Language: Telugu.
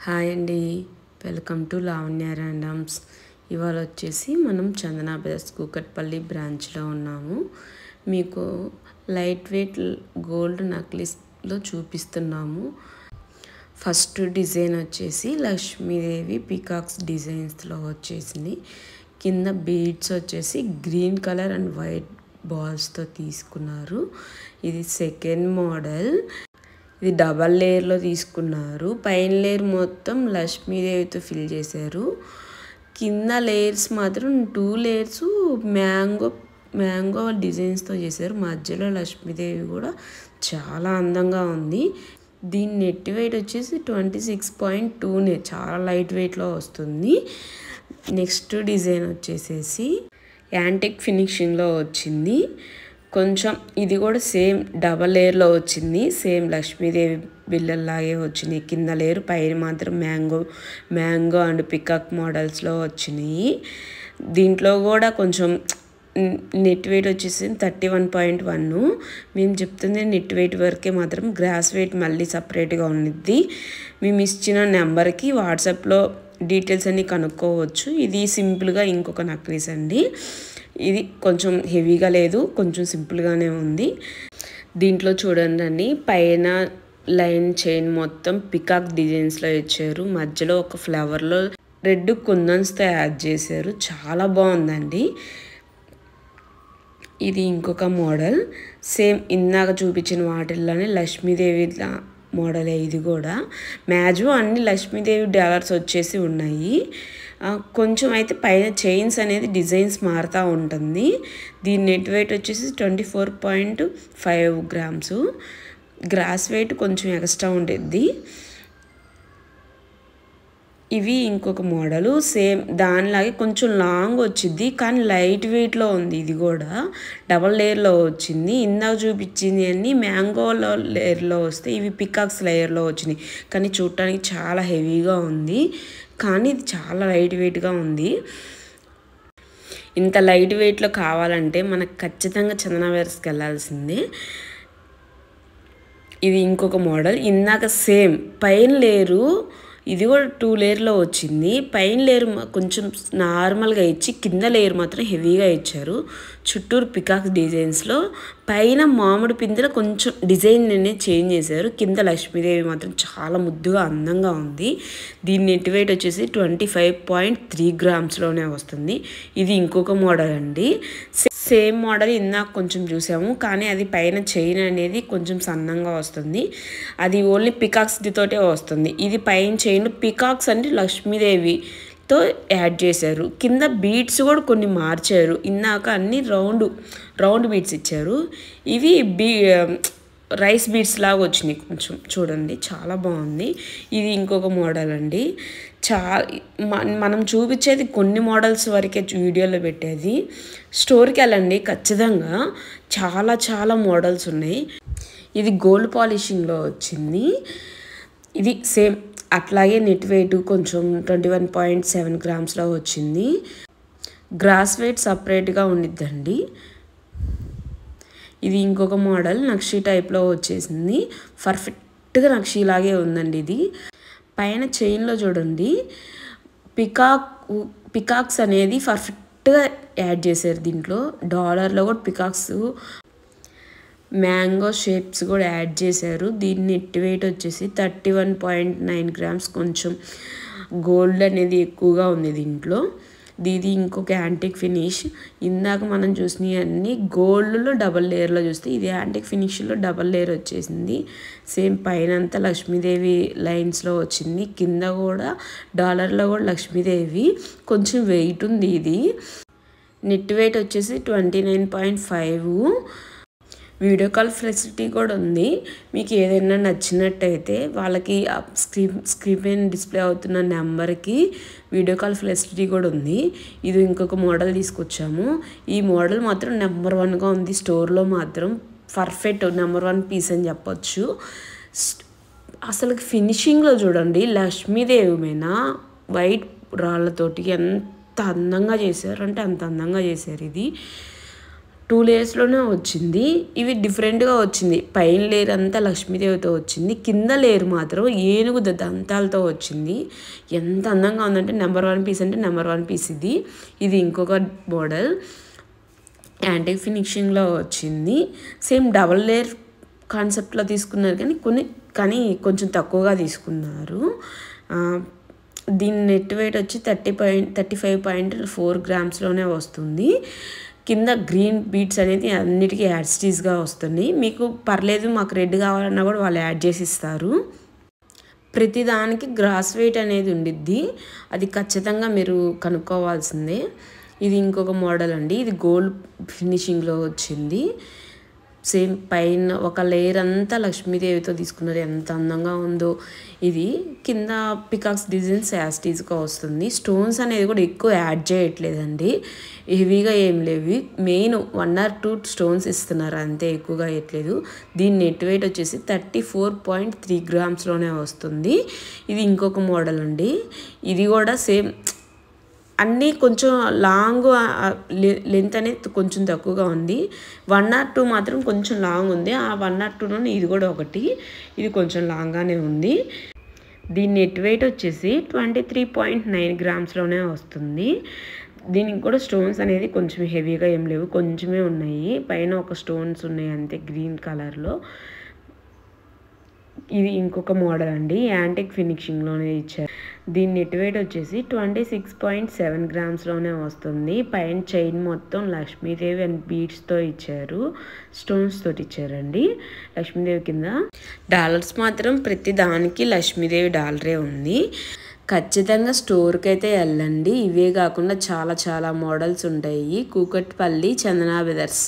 హాయ్ అండి, వెల్కమ్ టు లావణ్య ర్యాండమ్స్. ఇవాళ వచ్చేసి మనం చందన బ్రదర్స్ కూకట్పల్లి బ్రాంచ్లో ఉన్నాము. మీకు లైట్ వెయిట్ గోల్డ్ నక్లీస్లో చూపిస్తున్నాము. ఫస్ట్ డిజైన్ వచ్చేసి లక్ష్మీదేవి పీకాక్స్ డిజైన్స్లో వచ్చేసింది. కింద బీడ్స్ వచ్చేసి గ్రీన్ కలర్ అండ్ వైట్ బాల్స్తో తీసుకున్నారు. ఇది సెకండ్ మోడల్. ఇది డబల్ లేయర్లో తీసుకున్నారు. పైన లేయర్ మొత్తం లక్ష్మీదేవితో ఫిల్ చేశారు. కింద లేయర్స్ మాత్రం 2 లేయర్స్ మ్యాంగో డిజైన్స్తో చేశారు. మధ్యలో లక్ష్మీదేవి కూడా చాలా అందంగా ఉంది. దీని నెట్ వెయిట్ వచ్చేసి 26.2 చాలా లైట్ వెయిట్లో వస్తుంది. నెక్స్ట్ డిజైన్ వచ్చేసేసి యాంటిక్ ఫినిషింగ్లో వచ్చింది. కొంచెం ఇది కూడా సేమ్ డబల్ లేయర్లో వచ్చింది. సేమ్ లక్ష్మీదేవి బిల్లల్లాగే వచ్చినాయి. కింద లేయర్, పైన మాత్రం మ్యాంగో అండ్ పికాక్ మోడల్స్లో వచ్చినాయి. దీంట్లో కూడా కొంచెం నెట్ వెయిట్ వచ్చేసి 31.1. మేము చెప్తుంది నెట్ వెయిట్ వరకే, మాత్రం గ్రాస్ వెయిట్ మళ్ళీ సపరేట్గా ఉండిద్ది. మేము ఇచ్చిన నెంబర్కి వాట్సాప్లో డీటెయిల్స్ అన్నీ కనుక్కోవచ్చు. ఇది సింపుల్గా ఇంకొక నక్లీస్ అండి. ఇది కొంచెం హెవీగా లేదు, కొంచెం సింపుల్గానే ఉంది. దీంట్లో చూడండి, పైన లైన్ చైన్ మొత్తం పికాక్ డిజైన్స్లో ఇచ్చారు. మధ్యలో ఒక ఫ్లవర్లో రెడ్ కుందన్స్తో యాడ్ చేశారు. చాలా బాగుందండి. ఇది ఇంకొక మోడల్. సేమ్ ఇందాక చూపించిన వాటిల్లోనే లక్ష్మీదేవి మోడలే ఇది కూడా. మ్యాక్సిమం అన్ని లక్ష్మీదేవి డాలర్స్ వచ్చేసి ఉన్నాయి. కొంచెం అయితే పైన చైన్స్ అనేది డిజైన్స్ మారుతూ ఉంటుంది. దీని నెట్ వెయిట్ వచ్చేసి 24.5 గ్రామ్స్. గ్రాస్ వెయిట్ కొంచెం ఎక్స్ట్రా ఉండేది. ఇవి ఇంకొక మోడలు. సేమ్ దానిలాగే కొంచెం లాంగ్ వచ్చింది, కానీ లైట్ వెయిట్లో ఉంది. ఇది కూడా డబల్ లేయర్లో వచ్చింది. ఇందాక చూపించింది అన్ని మ్యాంగోలో లేయర్లో వస్తే, ఇవి పికాక్స్ లేయర్లో వచ్చినాయి. కానీ చూడటానికి చాలా హెవీగా ఉంది, కానీ ఇది చాలా లైట్ వెయిట్గా ఉంది. ఇంత లైట్ వెయిట్లో కావాలంటే మనకు ఖచ్చితంగా చందన బ్రదర్స్కి వెళ్ళాల్సిందే. ఇది ఇంకొక మోడల్. ఇందాక సేమ్ పైన లేరు, ఇది కూడా 2 లేయర్లో వచ్చింది. పైన లేయర్ కొంచెం నార్మల్గా ఇచ్చి కింద లేయర్ మాత్రం హెవీగా ఇచ్చారు. చుట్టూరు పికాక్ డిజైన్స్లో, పైన మామిడి పిందెలో కొంచెం డిజైన్ అనేది చేంజ్ చేశారు. కింద లక్ష్మీదేవి మాత్రం చాలా ముద్దుగా అందంగా ఉంది. దీని నెట్ వెయిట్ వచ్చేసి 25.3 గ్రామ్స్లోనే వస్తుంది. ఇది ఇంకొక మోడల్ అండి. సేమ్ మోడల్ ఇందాక కొంచెం చూసాము, కానీ అది పైన చైన్ అనేది కొంచెం సన్నంగా వస్తుంది. అది ఓన్లీ పికాక్స్ తోటే వస్తుంది. ఇది పైన చైన్ పికాక్స్ అంటే లక్ష్మీదేవితో యాడ్ చేశారు. కింద బీడ్స్ కూడా కొన్ని మార్చారు. ఇందాక అన్ని రౌండ్ బీడ్స్ ఇచ్చారు. ఇవి రైస్ బీడ్స్ లాగా వచ్చినాయి. కొంచెం చూడండి, చాలా బాగుంది. ఇది ఇంకొక మోడల్ అండి. మనం చూపించేది కొన్ని మోడల్స్ వరకే వీడియోలో పెట్టేది. స్టోర్కి వెళ్ళండి, ఖచ్చితంగా చాలా మోడల్స్ ఉన్నాయి. ఇది గోల్డ్ పాలిషింగ్లో వచ్చింది. ఇది సేమ్ అట్లాగే నెట్ వెయిట్ కొంచెం 21.7 గ్రామ్స్లో వచ్చింది. గ్రాస్ వెయిట్ సపరేట్గా ఉండిద్దండి. ఇది ఇంకొక మోడల్ నక్షి టైప్లో వచ్చేసింది. పర్ఫెక్ట్గా నక్షిలాగే ఉందండి. ఇది పైన చైన్లో చూడండి, పికాక్స్ అనేది పర్ఫెక్ట్గా యాడ్ చేశారు. దీంట్లో డాలర్లో కూడా పికాక్స్ మ్యాంగో షేప్స్ కూడా యాడ్ చేశారు. దీని నెట్ వెయిట్ వచ్చేసి 31.9 గ్రామ్స్. కొంచెం గోల్డ్ అనేది ఎక్కువగా ఉంది దీంట్లో. ఇది ఇంకొక యాంటిక్ ఫినిష్. ఇందాక మనం చూసినవి అన్నీ గోల్డ్లో డబల్ లేయర్లో చూస్తే, ఇది యాంటిక్ ఫినిష్లో డబల్ లేయర్ వచ్చేసింది. సేమ్ పైన అంతా లక్ష్మీదేవి లైన్స్లో వచ్చింది. కింద కూడా డాలర్లో కూడా లక్ష్మీదేవి. కొంచెం వెయిట్ ఉంది. ఇది నెట్ వెయిట్ వచ్చేసి 29.5. వీడియో కాల్ ఫెసిలిటీ కూడా ఉంది. మీకు ఏదైనా నచ్చినట్టయితే వాళ్ళకి స్క్రీన్ పైన డిస్ప్లే అవుతున్న నెంబర్కి వీడియో కాల్ ఫెసిలిటీ కూడా ఉంది. ఇది ఇంకొక మోడల్ తీసుకొచ్చాము. ఈ మోడల్ మాత్రం నెంబర్ 1గా ఉంది. స్టోర్లో మాత్రం పర్ఫెక్ట్ నెంబర్ 1 పీస్ అని చెప్పొచ్చు. అసలు ఫినిషింగ్లో చూడండి, లక్ష్మీదేవి మీద వైట్ రాళ్ళతోటి ఎంత అందంగా చేశారు అంటే అంత అందంగా చేశారు. ఇది 2 లేయర్స్లోనే వచ్చింది. ఇవి డిఫరెంట్గా వచ్చింది. పైన లేయర్ అంతా లక్ష్మీదేవితో వచ్చింది, కింద లేయర్ మాత్రం ఏనుగు దంతాలతో వచ్చింది. ఎంత అందంగా ఉందంటే నెంబర్ 1 పీస్ అంటే నెంబర్ 1 పీస్ ఇది. ఇది ఇంకొక మోడల్ యాంటిక్ ఫినిషింగ్లో వచ్చింది. సేమ్ డబల్ లేయర్ కాన్సెప్ట్లో తీసుకున్నారు, కానీ కొంచెం తక్కువగా తీసుకున్నారు. దీని నెట్ వెయిట్ వచ్చి 35.4 గ్రామ్స్లోనే వస్తుంది. కింద గ్రీన్ బీట్స్ అనేది అన్నిటికీ యాడ్స్టీస్గా వస్తుంది. మీకు పర్లేదు మాకు రెడ్ కావాలన్నా కూడా వాళ్ళు యాడ్ చేసి ఇస్తారు. ప్రతిదానికి గ్రాస్ వెయిట్ అనేది ఉండిద్ది, అది ఖచ్చితంగా మీరు కనుక్కోవాల్సిందే. ఇది ఇంకొక మోడల్ అండి. ఇది గోల్డ్ ఫినిషింగ్లో వచ్చింది. సేమ్ పైన ఒక లేయర్ అంతా లక్ష్మీదేవితో తీసుకున్నారు. ఎంత అందంగా ఉందో. ఇది కింద పికాక్స్ డిజైన్స్ యాస్టీస్గా వస్తుంది. స్టోన్స్ అనేది కూడా ఎక్కువ యాడ్ చేయట్లేదండి, హెవీగా ఏం లేవు. మెయిన్ 1 or 2 స్టోన్స్ ఇస్తున్నారు అంతే, ఎక్కువగా వేయట్లేదు. దీని నెట్ వెయిట్ వచ్చేసి 34.3 గ్రామ్స్లోనే వస్తుంది. ఇది ఇంకొక మోడల్ అండి. ఇది కూడా సేమ్ అన్నీ కొంచెం లాంగ్ లెంత్ అనేది కొంచెం తక్కువగా ఉంది. 1 or 2 మాత్రం కొంచెం లాంగ్ ఉంది. ఆ 1 or 2లోనే ఇది కూడా ఒకటి, ఇది కొంచెం లాంగ్గానే ఉంది. దీని నెట్ వెయిట్ వచ్చేసి 23.9 గ్రామ్స్లోనే వస్తుంది. దీనికి కూడా స్టోన్స్ అనేది కొంచెం హెవీగా ఏం లేవు, కొంచెమే ఉన్నాయి. పైన ఒక స్టోన్స్ ఉన్నాయి అంతే, గ్రీన్ కలర్లో. ఇది ఇంకొక మోడల్ అండి, యాంటిక్ ఫినిషింగ్లోనే ఇచ్చారు. దీని నెట్ వెయిట్ వచ్చేసి 26.7 గ్రామ్స్లోనే వస్తుంది. పైన చైన్ మొత్తం లక్ష్మీదేవి అండ్ బీడ్స్తో ఇచ్చారు, స్టోన్స్ తోటి ఇచ్చారండి. లక్ష్మీదేవి కింద డాలర్స్ మాత్రం ప్రతి దానికి లక్ష్మీదేవి డాలరే ఉంది. ఖచ్చితంగా స్టోర్కి అయితే వెళ్ళండి. ఇవే కాకుండా చాలా మోడల్స్ ఉంటాయి. కూకట్పల్లి చందన బ్రదర్స్.